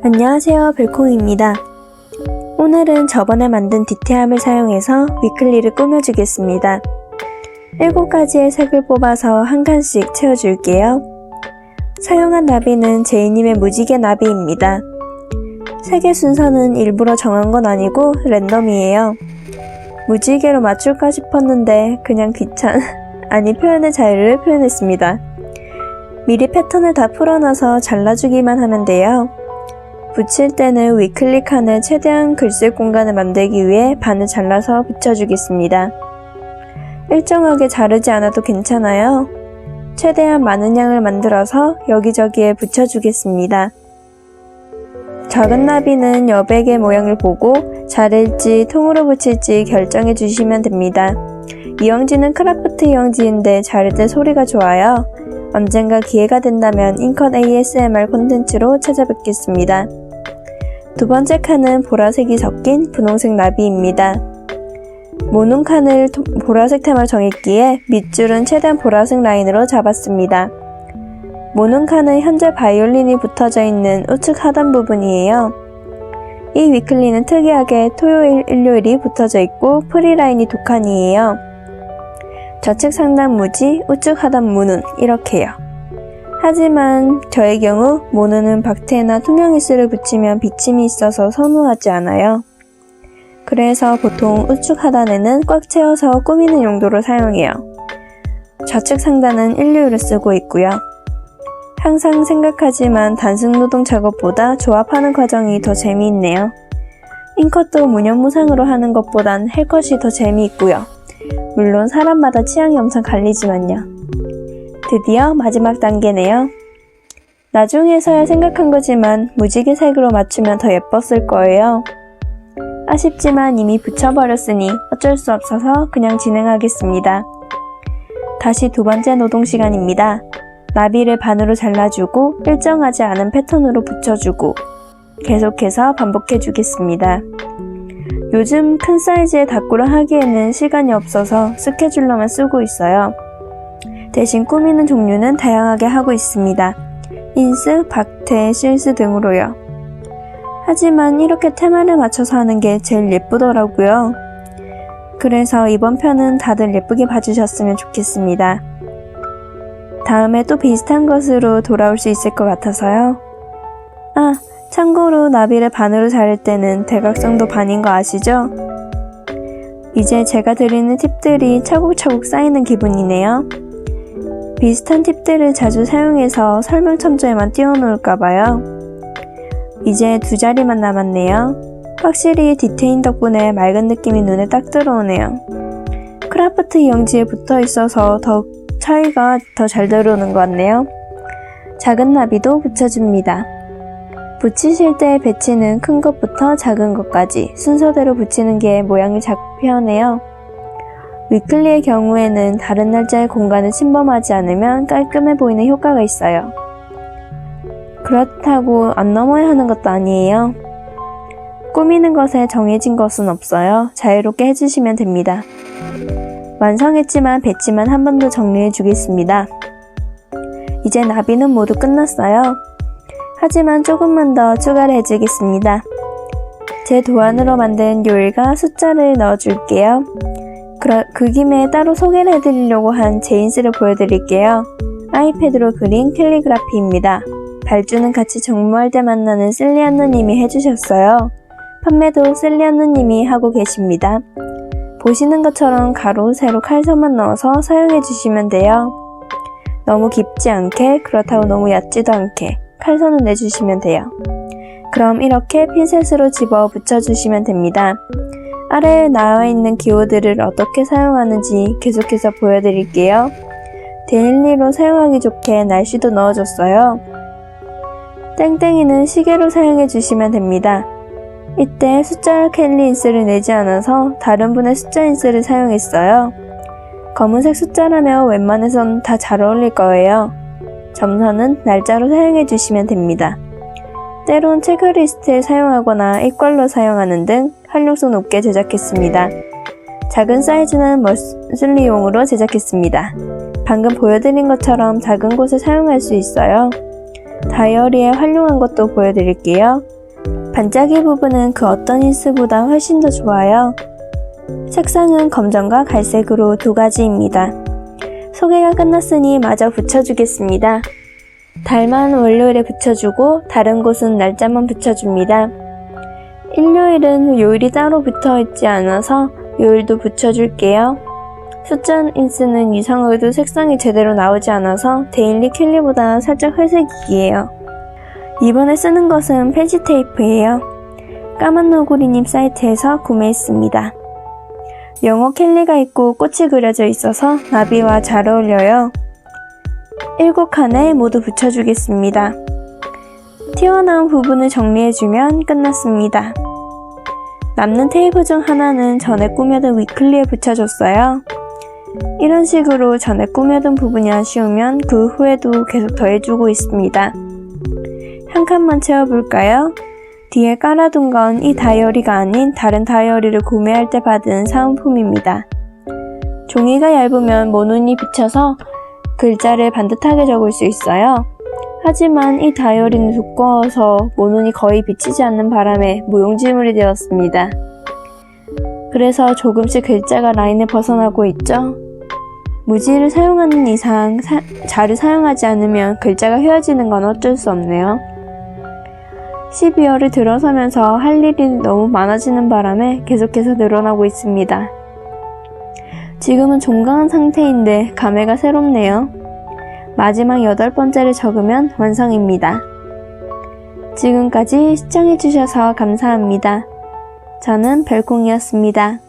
안녕하세요, 별콩입니다. 오늘은 저번에 만든 디테함을 사용해서 위클리를 꾸며주겠습니다. 7가지의 색을 뽑아서 한 칸씩 채워줄게요. 사용한 나비는 제이님의 무지개 나비입니다. 색의 순서는 일부러 정한 건 아니고 랜덤이에요. 무지개로 맞출까 싶었는데 그냥 표현의 자유를 표현했습니다. 미리 패턴을 다 풀어놔서 잘라주기만 하면 돼요. 붙일 때는 위클리 칸을 최대한 글쓸 공간을 만들기 위해 반을 잘라서 붙여주겠습니다. 일정하게 자르지 않아도 괜찮아요. 최대한 많은 양을 만들어서 여기저기에 붙여주겠습니다. 작은 나비는 여백의 모양을 보고 자를지 통으로 붙일지 결정해 주시면 됩니다. 이영지는 크라프트 이영지인데 자를 때 소리가 좋아요. 언젠가 기회가 된다면 인컷 ASMR 콘텐츠로 찾아뵙겠습니다. 두 번째 칸은 보라색이 섞인 분홍색 나비입니다. 모눈 칸을 보라색 테마로 정했기에 밑줄은 최대한 보라색 라인으로 잡았습니다. 모눈 칸은 현재 바이올린이 붙어져 있는 우측 하단 부분이에요. 이 위클리는 특이하게 토요일, 일요일이 붙어져 있고 프리라인이 두 칸이에요. 좌측 상단 무지, 우측 하단 무눈 이렇게요. 하지만 저의 경우 모눈은 박테나 투명 일스를 붙이면 비침이 있어서 선호하지 않아요. 그래서 보통 우측 하단에는 꽉 채워서 꾸미는 용도로 사용해요. 좌측 상단은 일류를 쓰고 있고요. 항상 생각하지만 단순 노동 작업보다 조합하는 과정이 더 재미있네요. 인컷도 무념무상으로 하는 것보단 헬컷이 더 재미있고요. 물론 사람마다 취향이 엄청 갈리지만요. 드디어 마지막 단계네요. 나중에서야 생각한 거지만 무지개 색으로 맞추면 더 예뻤을 거예요. 아쉽지만 이미 붙여버렸으니 어쩔 수 없어서 그냥 진행하겠습니다. 다시 두 번째 노동 시간입니다. 나비를 반으로 잘라주고 일정하지 않은 패턴으로 붙여주고 계속해서 반복해 주겠습니다. 요즘 큰 사이즈의 다꾸를 하기에는 시간이 없어서 스케줄러만 쓰고 있어요. 대신 꾸미는 종류는 다양하게 하고 있습니다. 인스, 박테, 실스 등으로요. 하지만 이렇게 테마를 맞춰서 하는 게 제일 예쁘더라고요. 그래서 이번 편은 다들 예쁘게 봐주셨으면 좋겠습니다. 다음에 또 비슷한 것으로 돌아올 수 있을 것 같아서요. 참고로 나비를 반으로 자를 때는 대각선도 반인 거 아시죠? 이제 제가 드리는 팁들이 차곡차곡 쌓이는 기분이네요. 비슷한 팁들을 자주 사용해서 설명 첨부에만 띄워놓을까봐요. 이제 두 자리만 남았네요. 확실히 디테인 덕분에 맑은 느낌이 눈에 딱 들어오네요. 크라프트 이영지에 붙어 있어서 더욱 차이가 더 잘 들어오는 것 같네요. 작은 나비도 붙여줍니다. 붙이실 때 배치는 큰 것부터 작은 것까지 순서대로 붙이는 게 모양이 작고 편해요. 위클리의 경우에는 다른 날짜의 공간을 침범하지 않으면 깔끔해 보이는 효과가 있어요. 그렇다고 안 넘어야 하는 것도 아니에요. 꾸미는 것에 정해진 것은 없어요. 자유롭게 해주시면 됩니다. 완성했지만 배치만 한 번 더 정리해 주겠습니다. 이제 나비는 모두 끝났어요. 하지만 조금만 더 추가를 해주겠습니다. 제 도안으로 만든 요일과 숫자를 넣어줄게요. 그 김에 따로 소개를 해드리려고 한 제 인스를 보여드릴게요. 아이패드로 그린 캘리그라피입니다. 발주는 같이 정모할 때 만나는 셀리안누님이 해주셨어요. 판매도 셀리안누님이 하고 계십니다. 보시는 것처럼 가로, 세로, 칼선만 넣어서 사용해주시면 돼요. 너무 깊지 않게, 그렇다고 너무 얕지도 않게 칼선을 내주시면 돼요. 그럼 이렇게 핀셋으로 집어 붙여주시면 됩니다. 아래에 나와있는 기호들을 어떻게 사용하는지 계속해서 보여드릴게요. 데일리로 사용하기 좋게 날씨도 넣어줬어요. 땡땡이는 시계로 사용해주시면 됩니다. 이때 숫자 캘리 인스를 내지 않아서 다른 분의 숫자 인스를 사용했어요. 검은색 숫자라면 웬만해선 다 잘 어울릴 거예요. 점선은 날짜로 사용해주시면 됩니다. 때론 체크리스트에 사용하거나 일괄로 사용하는 등 활용성 높게 제작했습니다. 작은 사이즈는 머슬리용으로 제작했습니다. 방금 보여드린 것처럼 작은 곳에 사용할 수 있어요. 다이어리에 활용한 것도 보여드릴게요. 반짝이 부분은 그 어떤 인스보다 훨씬 더 좋아요. 색상은 검정과 갈색으로 두 가지입니다. 소개가 끝났으니 마저 붙여주겠습니다. 달만 월요일에 붙여주고 다른 곳은 날짜만 붙여줍니다. 일요일은 요일이 따로 붙어있지 않아서 요일도 붙여줄게요. 숫자 인스는 이상하게도 색상이 제대로 나오지 않아서 데일리 캘리보다 살짝 회색이에요. 이번에 쓰는 것은 펜시 테이프예요. 까만 너구리님 사이트에서 구매했습니다. 영어 캘리가 있고 꽃이 그려져 있어서 나비와 잘 어울려요. 7칸에 모두 붙여주겠습니다. 튀어나온 부분을 정리해주면 끝났습니다. 남는 테이프 중 하나는 전에 꾸며둔 위클리에 붙여줬어요. 이런 식으로 전에 꾸며둔 부분이 아쉬우면 그 후에도 계속 더해주고 있습니다. 한 칸만 채워볼까요? 뒤에 깔아둔 건 이 다이어리가 아닌 다른 다이어리를 구매할 때 받은 사은품입니다. 종이가 얇으면 모눈이 비쳐서 글자를 반듯하게 적을 수 있어요. 하지만 이 다이어리는 두꺼워서 모눈이 거의 비치지 않는 바람에 무용지물이 되었습니다. 그래서 조금씩 글자가 라인을 벗어나고 있죠. 무지를 사용하는 이상 자를 사용하지 않으면 글자가 휘어지는 건 어쩔 수 없네요. 12월을 들어서면서 할 일이 너무 많아지는 바람에 계속해서 늘어나고 있습니다. 지금은 종강한 상태인데 감회가 새롭네요. 마지막 8번째를 적으면 완성입니다. 지금까지 시청해주셔서 감사합니다. 저는 별콩이었습니다.